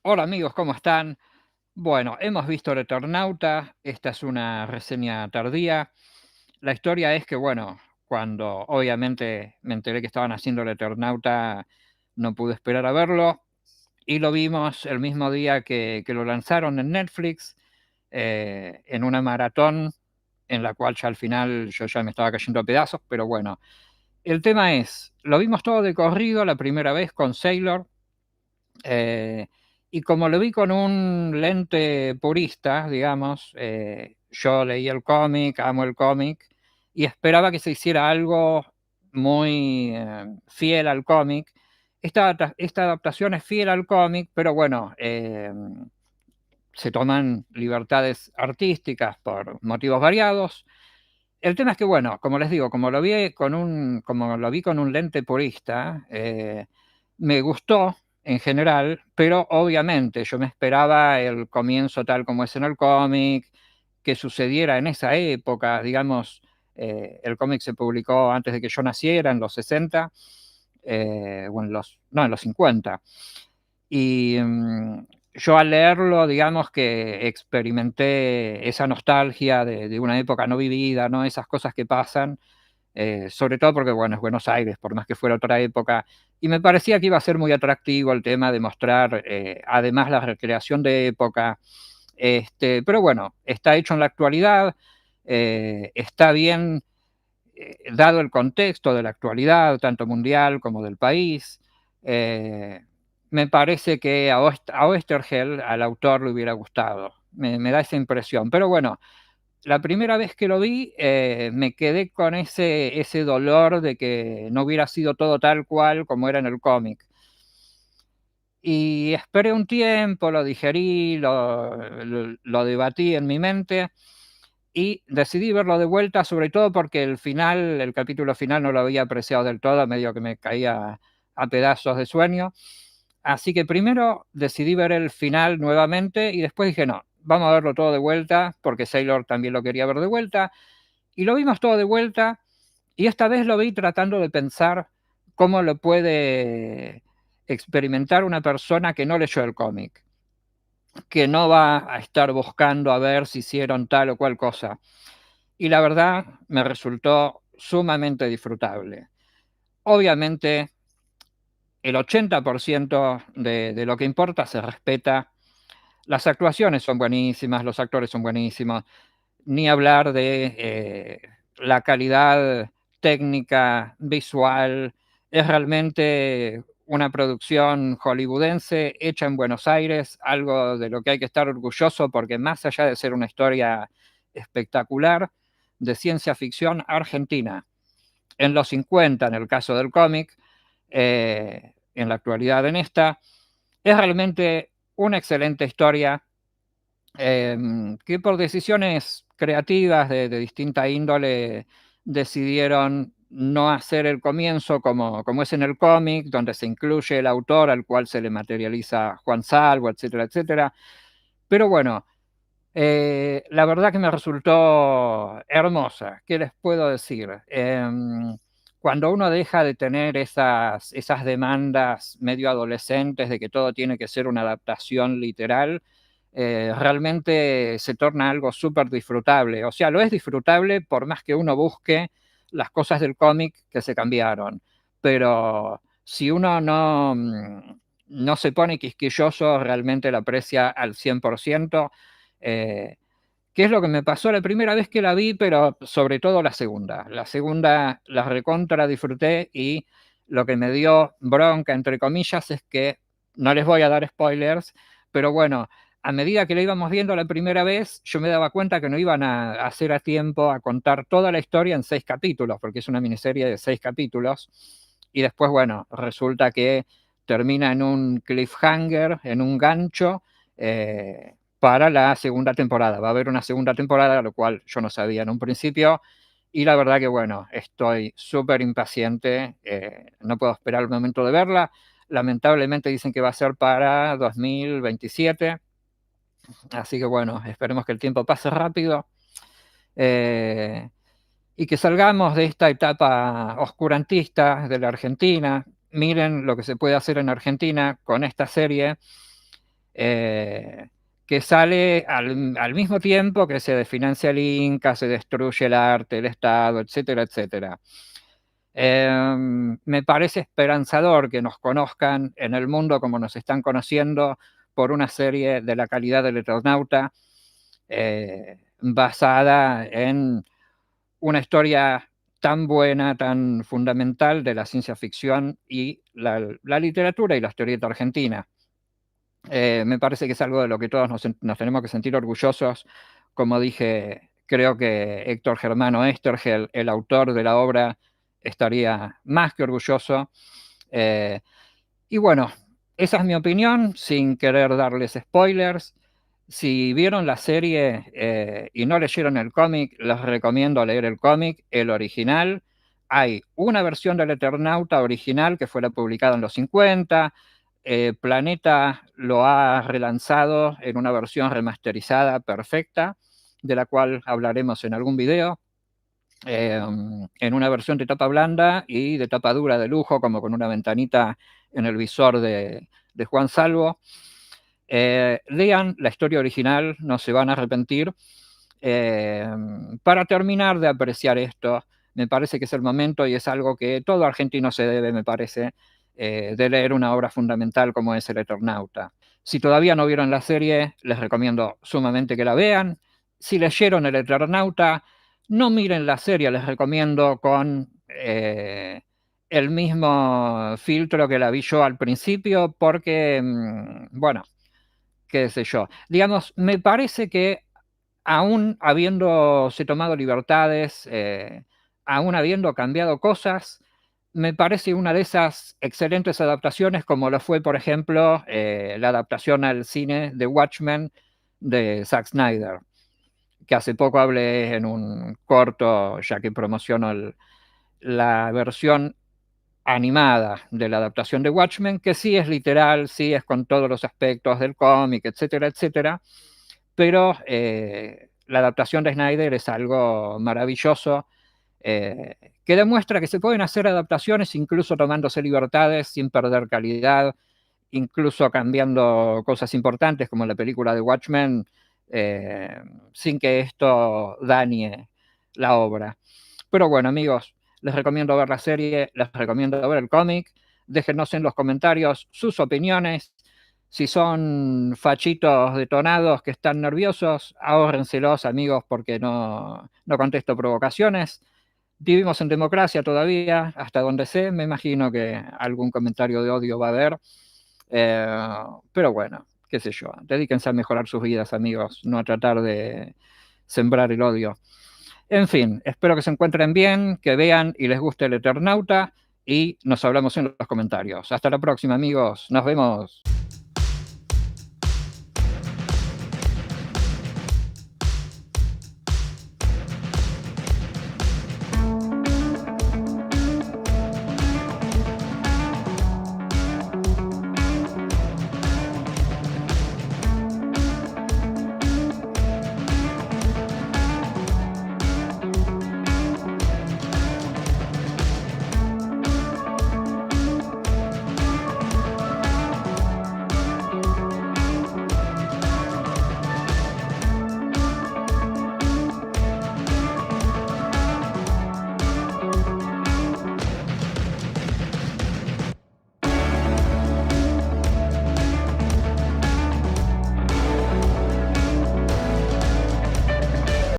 Hola amigos, ¿cómo están? Bueno, hemos visto El Eternauta, esta es una reseña tardía. La historia es que, bueno, cuando obviamente me enteré que estaban haciendo El Eternauta, no pude esperar a verlo y lo vimos el mismo día que lo lanzaron en Netflix, en una maratón en la cual ya al final yo ya me estaba cayendo a pedazos, pero bueno, el tema es, lo vimos todo de corrido la primera vez con Sailor. Eh, y como lo vi con un lente purista, digamos, yo leí el cómic, amo el cómic, y esperaba que se hiciera algo muy fiel al cómic. Esta adaptación es fiel al cómic, pero bueno, se toman libertades artísticas por motivos variados. El tema es que, bueno, como les digo, como lo vi con un lente purista, me gustó en general, pero obviamente yo me esperaba el comienzo tal como es en el cómic, que sucediera en esa época, digamos, el cómic se publicó antes de que yo naciera, en los 60, o no, en los 50. Y yo al leerlo, digamos que experimenté esa nostalgia de una época no vivida, ¿no? Esas cosas que pasan, sobre todo porque, bueno, es Buenos Aires, por más que fuera otra época, y me parecía que iba a ser muy atractivo el tema de mostrar, además, la recreación de época. Pero bueno, está hecho en la actualidad, está bien dado el contexto de la actualidad, tanto mundial como del país. eh, Me parece que a Oesterheld, al autor, le hubiera gustado. Me da esa impresión. Pero bueno, la primera vez que lo vi, me quedé con ese dolor de que no hubiera sido todo tal cual como era en el cómic. Y esperé un tiempo, lo digerí, lo debatí en mi mente y decidí verlo de vuelta, sobre todo porque el capítulo final no lo había apreciado del todo, medio que me caía a pedazos de sueño. Así que primero decidí ver el final nuevamente y después dije, no, vamos a verlo todo de vuelta, porque Sailor también lo quería ver de vuelta. Y lo vimos todo de vuelta y esta vez lo vi tratando de pensar cómo lo puede experimentar una persona que no leyó el cómic, que no va a estar buscando a ver si hicieron tal o cual cosa. Y la verdad me resultó sumamente disfrutable. Obviamente, el 80% de lo que importa se respeta. Las actuaciones son buenísimas, los actores son buenísimos, ni hablar de la calidad técnica, visual. Es realmente una producción hollywoodense hecha en Buenos Aires, algo de lo que hay que estar orgulloso porque más allá de ser una historia espectacular de ciencia ficción argentina, en los 50 en el caso del cómic, en la actualidad en esta, es realmente una excelente historia que por decisiones creativas de distinta índole decidieron no hacer el comienzo como es en el cómic, donde se incluye el autor al cual se le materializa Juan Salvo, etcétera, etcétera. Pero bueno, la verdad que me resultó hermosa. ¿Qué les puedo decir? Cuando uno deja de tener esas demandas medio adolescentes de que todo tiene que ser una adaptación literal, realmente se torna algo súper disfrutable. O sea, lo es disfrutable por más que uno busque las cosas del cómic que se cambiaron. Pero si uno no se pone quisquilloso, realmente lo aprecia al 100%. eh, ¿Qué es lo que me pasó la primera vez que la vi? Pero sobre todo la segunda. La segunda la recontra disfruté y lo que me dio bronca, entre comillas, es que no les voy a dar spoilers, pero bueno, a medida que la íbamos viendo la primera vez, yo me daba cuenta que no iban a hacer a tiempo a contar toda la historia en 6 capítulos, porque es una miniserie de 6 capítulos. Y después, bueno, resulta que termina en un cliffhanger, en un gancho, para la segunda temporada. Va a haber una segunda temporada, lo cual yo no sabía en un principio. Y la verdad que, bueno, estoy súper impaciente. No puedo esperar el momento de verla. Lamentablemente dicen que va a ser para 2027. Así que, bueno, esperemos que el tiempo pase rápido. eh, y que salgamos de esta etapa oscurantista de la Argentina. Miren lo que se puede hacer en Argentina con esta serie. que sale al mismo tiempo que se desfinancia el Inca, se destruye el arte, el Estado, etcétera, etcétera. Me parece esperanzador que nos conozcan en el mundo como nos están conociendo por una serie de la calidad del Eternauta, basada en una historia tan buena, tan fundamental de la ciencia ficción y la literatura y la historieta argentina. Me parece que es algo de lo que todos nos tenemos que sentir orgullosos. Como dije, creo que Héctor Germano Estergel, el autor de la obra, estaría más que orgulloso. Y bueno, esa es mi opinión, sin querer darles spoilers. Si vieron la serie y no leyeron el cómic, les recomiendo leer el cómic, el original. Hay una versión del Eternauta original que fue publicada en los 50. Planeta lo ha relanzado en una versión remasterizada perfecta, de la cual hablaremos en algún video, en una versión de tapa blanda y de tapa dura de lujo, como con una ventanita en el visor de Juan Salvo. Lean la historia original, no se van a arrepentir. Para terminar de apreciar esto, me parece que es el momento y es algo que todo argentino se debe, me parece, de leer una obra fundamental como es El Eternauta. Si todavía no vieron la serie, les recomiendo sumamente que la vean. Si leyeron El Eternauta, no miren la serie, les recomiendo con el mismo filtro que la vi yo al principio, porque, bueno, qué sé yo. Digamos, me parece que aún habiéndose tomado libertades, aún habiendo cambiado cosas, me parece una de esas excelentes adaptaciones, como lo fue, por ejemplo, la adaptación al cine de Watchmen de Zack Snyder, que hace poco hablé en un corto, ya que promociono la versión animada de la adaptación de Watchmen, que sí es literal, sí es con todos los aspectos del cómic, etcétera, etcétera, pero la adaptación de Snyder es algo maravilloso, que demuestra que se pueden hacer adaptaciones incluso tomándose libertades sin perder calidad, incluso cambiando cosas importantes como la película de Watchmen, sin que esto dañe la obra. Pero bueno, amigos, les recomiendo ver la serie, les recomiendo ver el cómic. Déjenos en los comentarios sus opiniones. Si son fachitos detonados que están nerviosos, ahórrenselos, amigos, porque no contesto provocaciones. Vivimos en democracia todavía, hasta donde sé, me imagino que algún comentario de odio va a haber. Pero bueno, qué sé yo, dedíquense a mejorar sus vidas, amigos, no a tratar de sembrar el odio. En fin, espero que se encuentren bien, que vean y les guste el Eternauta y nos hablamos en los comentarios. Hasta la próxima, amigos. Nos vemos.